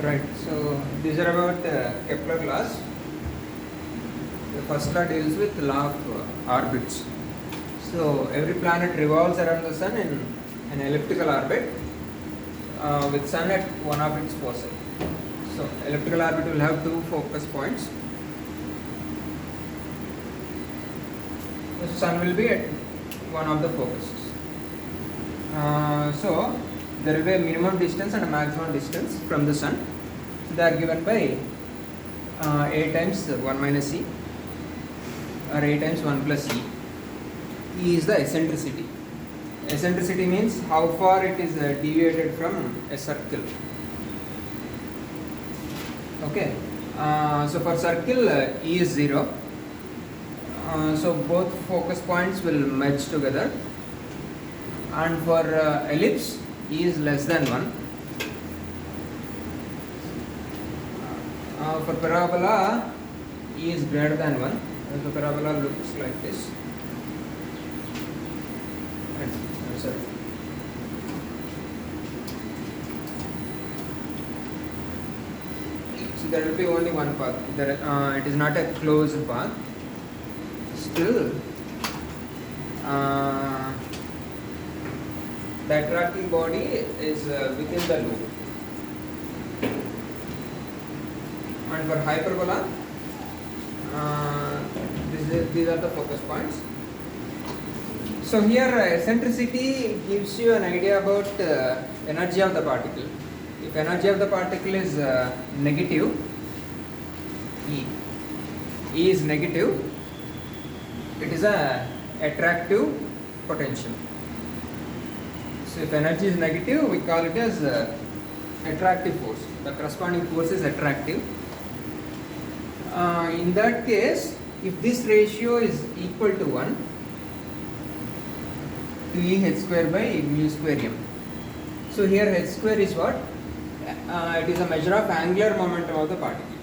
Right. So these are about Kepler laws. The first law deals with law of orbits. So every planet revolves around the sun in an elliptical orbit with sun at one of its foci. So elliptical orbit will have two focus points. The sun will be at one of the focuses. So there will be a minimum distance and a maximum distance from the sun. So they are given by a times 1 minus e or a times 1 plus e. E is the eccentricity. Eccentricity means how far it is deviated from a circle. Okay. So for circle e is 0. So both focus points will merge together. And for ellipse e is less than 1. For parabola e is greater than 1. The parabola looks like this. Sorry. So there will be only one path. It is not a closed path. Still, the attracting body is within the loop. And for hyperbola, these are the focus points. So here eccentricity gives you an idea about energy of the particle. If energy of the particle is negative, E is negative, it is a attractive potential. So if energy is negative, we call it as attractive force. The corresponding force is attractive. In that case, if this ratio is equal to 1, 2e h square by mu square m. So here h square is what? It is a measure of angular momentum of the particle.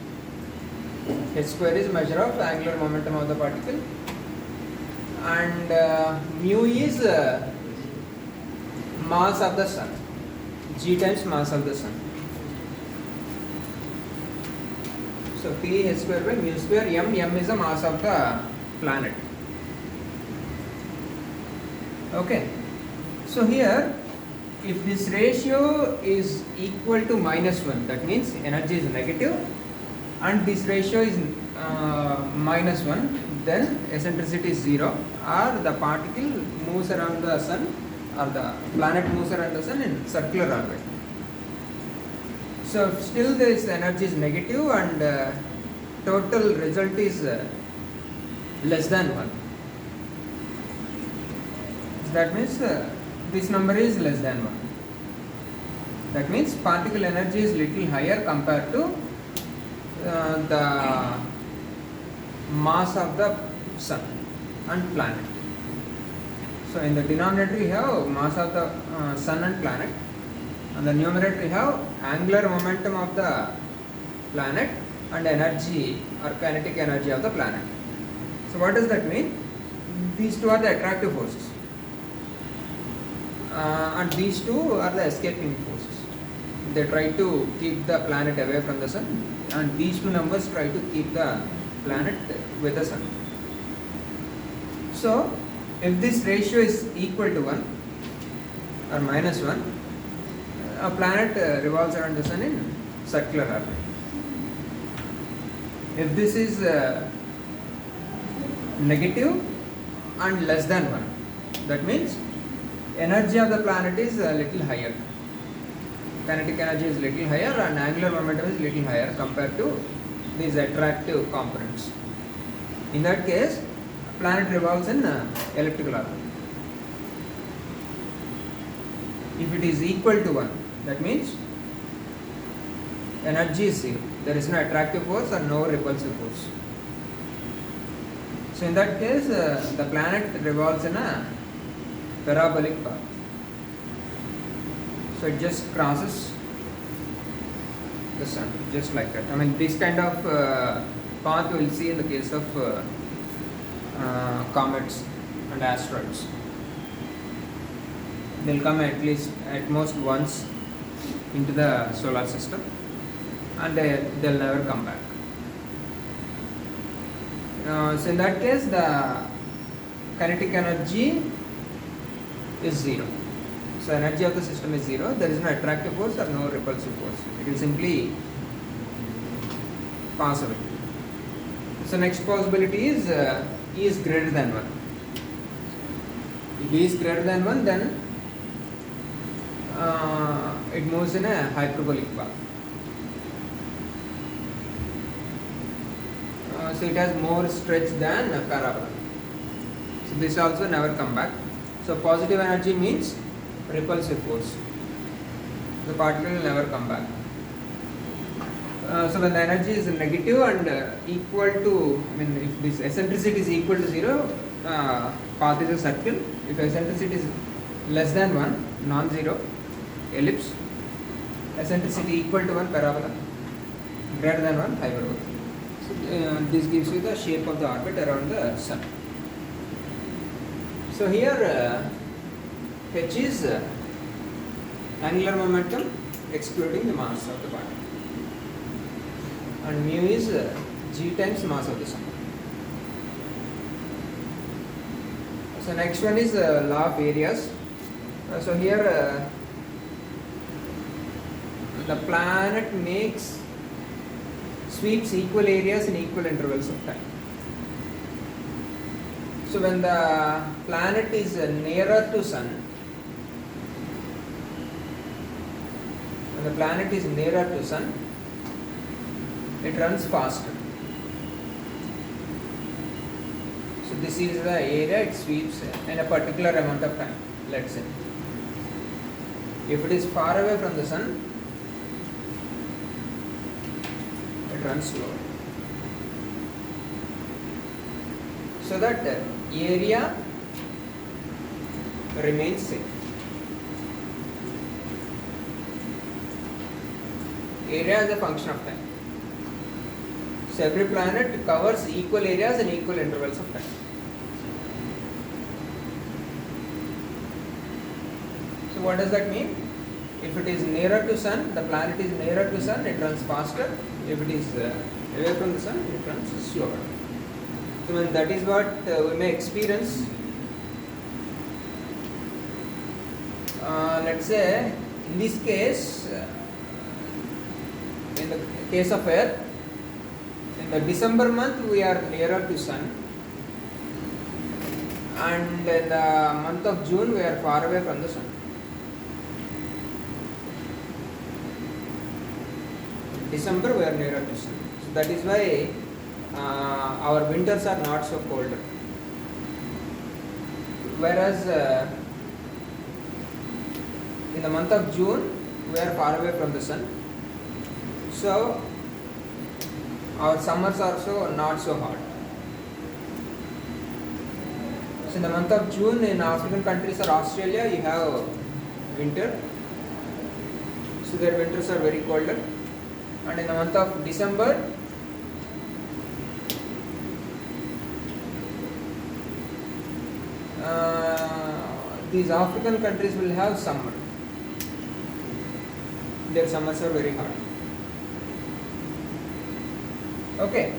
H square is measure of angular momentum of the particle, and mu is mass of the sun, g times mass of the sun. So p h square by mu square m is the mass of the planet. Okay, so here if this ratio is equal to -1, that means energy is negative, and this ratio is -1, then eccentricity is 0, or the particle moves around the sun, or the planet moves around the sun in circular orbit. So still this energy is negative, and total result is less than 1. That means this number is less than 1. That means particle energy is little higher compared to the mass of the sun and planet. So in the denominator we have mass of the sun and planet, and the numerator we have angular momentum of the planet and energy or kinetic energy of the planet. So what does that mean? These two are the attractive forces, and these two are the escaping forces. They try to keep the planet away from the sun, and these two numbers try to keep the planet with the sun. So if this ratio is equal to 1 or -1, a planet revolves around the sun in circular orbit. If this is negative and less than 1, that means energy of the planet is a little higher. Kinetic energy is little higher, and angular momentum is little higher compared to these attractive components. In that case, planet revolves in elliptical orbit. If it is equal to 1, that means energy is 0. There is no attractive force or no repulsive force. So in that case, the planet revolves in a parabolic path. So it just crosses the sun, just like that. I mean, this kind of path we will see in the case of comets and asteroids. They'll come at most once into the solar system. and they'll never come back. So in that case, the kinetic energy is zero. So energy of the system is zero. There is no attractive force or no repulsive force. It will simply pass away. So next possibility is E is greater than 1. If E is greater than 1, then it moves in a hyperbolic path. So it has more stretch than a parabola. So this also never come back. So positive energy means repulsive force. The particle will never come back. So when the energy is negative and equal to, if this eccentricity is equal to 0, path is a circle. If eccentricity is less than 1, non-zero, ellipse. Eccentricity equal to 1, parabola. Greater than 1, hyperbola. So this gives you the shape of the orbit around the sun. So here h is angular momentum excluding the mass of the particle, and mu is g times mass of the sun. So next one is law of areas. So here the planet sweeps equal areas in equal intervals of time. So when the planet is nearer to sun, it runs faster. So this is the area it sweeps in a particular amount of time, let's say. If it is far away from the sun, it runs slower. So that the area remains same. Area is a function of time. So every planet covers equal areas in equal intervals of time. So what does that mean? If it is nearer to sun, the planet is nearer to sun, it runs faster. If it is away from the sun, it runs slower. So when that is what we may experience. Let's say in this case, in the case of Earth, in the December month we are nearer to sun, and in the month of June we are far away from the sun. December we are nearer to sun. So that is why our winters are not so cold. Whereas in the month of June we are far away from the sun. So our summers are also not so hot. So in the month of June in African countries or Australia you have winter. So their winters are very colder. And in the month of December these African countries will have summer. Their summers are very hot. Okay,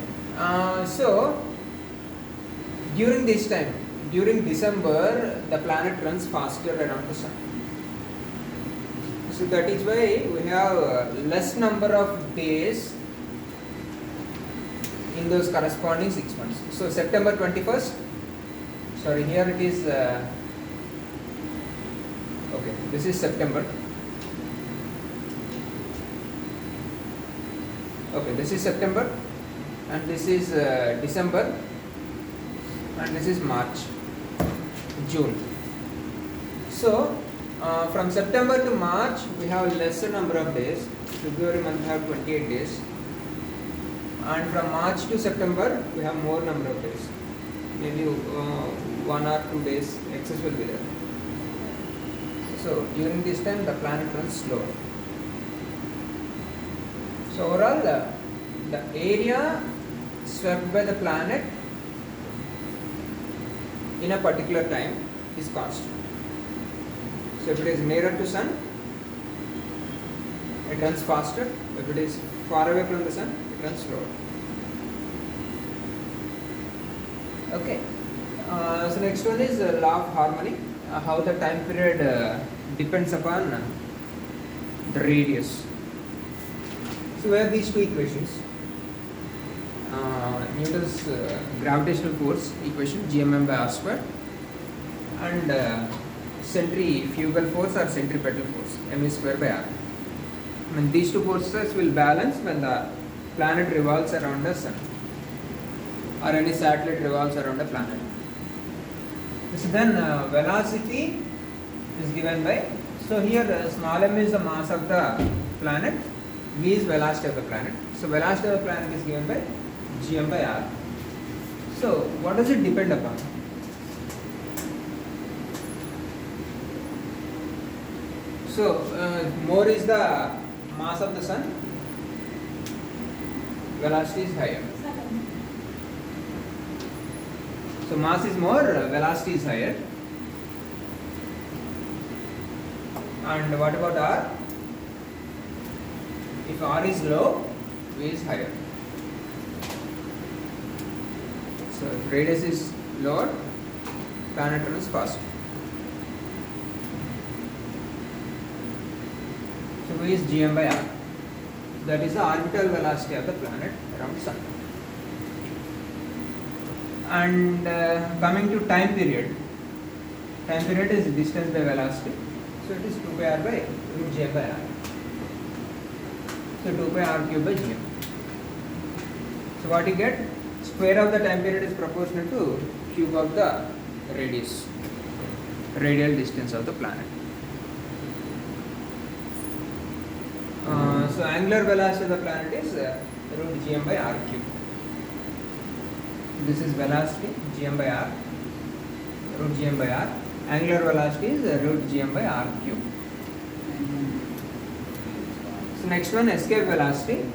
so during this time, during December, the planet runs faster around the sun. So that is why we have less number of days in those corresponding 6 months. So September 21st, sorry, here it is, okay, this is September. Okay, this is September, and this is December, and this is March, June. So from September to March we have lesser number of days. February month we have 28 days, and from March to September we have more number of days, maybe 1 or 2 days excess will be there. So during this time the planet runs slower. So overall the area swept by the planet in a particular time is constant. So if it is nearer to sun, it runs faster. If it is far away from the sun, it runs slower. Okay. So next one is law of harmony. How the time period depends upon the radius. So we have these two equations. Newton's gravitational force equation, gmm by r square, and centrifugal force or centripetal force, m square by r. I mean, these two forces will balance when the planet revolves around the sun or any satellite revolves around the planet. So then velocity is given by, so here small m is the mass of the planet, v is velocity of the planet. So velocity of the planet is given by gm by r. So what does it depend upon? So more is the mass of the sun, velocity is higher. So mass is more, velocity is higher. And what about r? If r is low, v is higher. So if radius is lower, planet runs faster. So v is gm by r. That is the orbital velocity of the planet around sun. And coming to time period is distance by velocity. So it is 2 pi r by root gm by r. So 2 pi r cube by gm. So what you get? Square of the time period is proportional to cube of the radius, radial distance of the planet. So angular velocity of the planet is root gm by r cube. This is velocity gm by r, root gm by r. Angular velocity is root gm by r cube. So next one, escape velocity.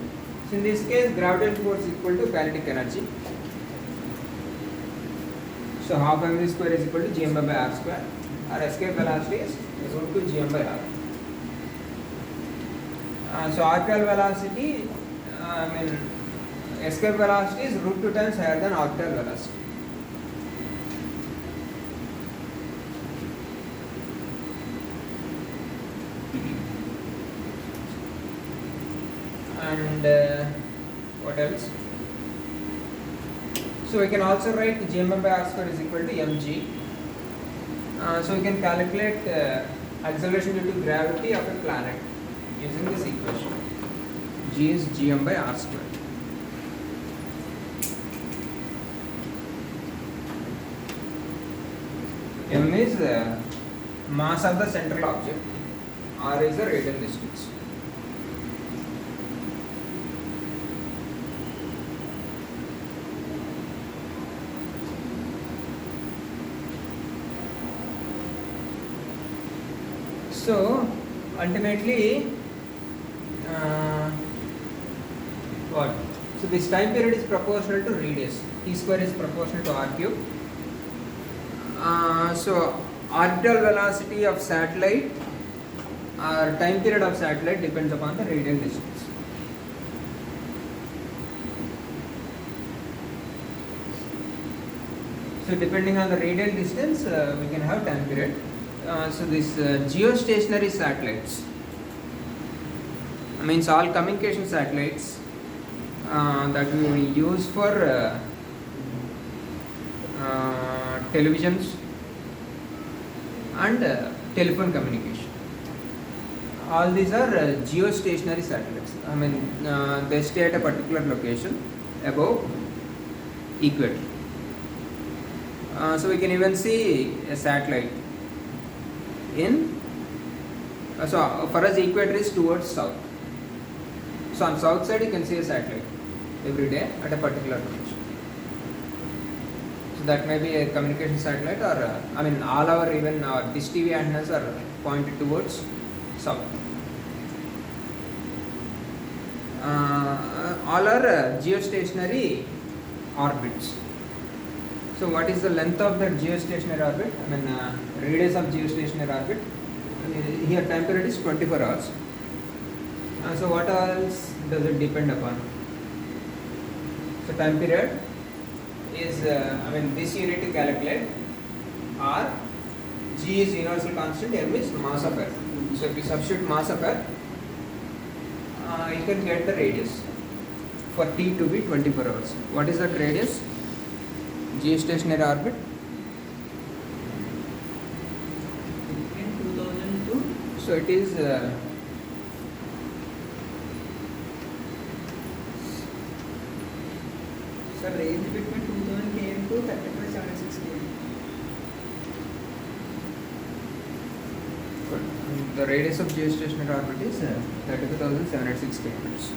So in this case, gravitational force is equal to kinetic energy. So half mv square is equal to gm by r square. Our escape velocity is root 2 gm by r. So orbital velocity, escape velocity is root 2 times higher than orbital velocity. And what else? So we can also write gm by r square is equal to mg. So we can calculate acceleration due to gravity of a planet using this equation. G is gm by r square. M is mass of the central object. R is the radial distance. So ultimately, what? So this time period is proportional to radius. T square is proportional to r cube. So orbital velocity of satellite or time period of satellite depends upon the radial distance. So depending on the radial distance, we can have time period. So this geostationary satellites, means all communication satellites that we will use for televisions and telephone communication. All these are geostationary satellites. They stay at a particular location above equator. So we can even see a satellite in, so for us equator is towards south. So on south side you can see a satellite every day at a particular location. So that may be a communication satellite, or all our even our dish TV antennas are pointed towards south. All are geostationary orbits. So what is the length of that geostationary orbit? Radius of geostationary orbit. Here time period is 24 hours. So what else does it depend upon? So time period is, this you need to calculate. R, G is universal constant, M is mass of Earth. So if you substitute mass of Earth, you can get the radius for T to be 24 hours. What is that radius? Geostationary orbit. In 2002. So it is Sir, range between 2000 km to 3576 km. the radius of geostationary orbit is 32,706 kilometers.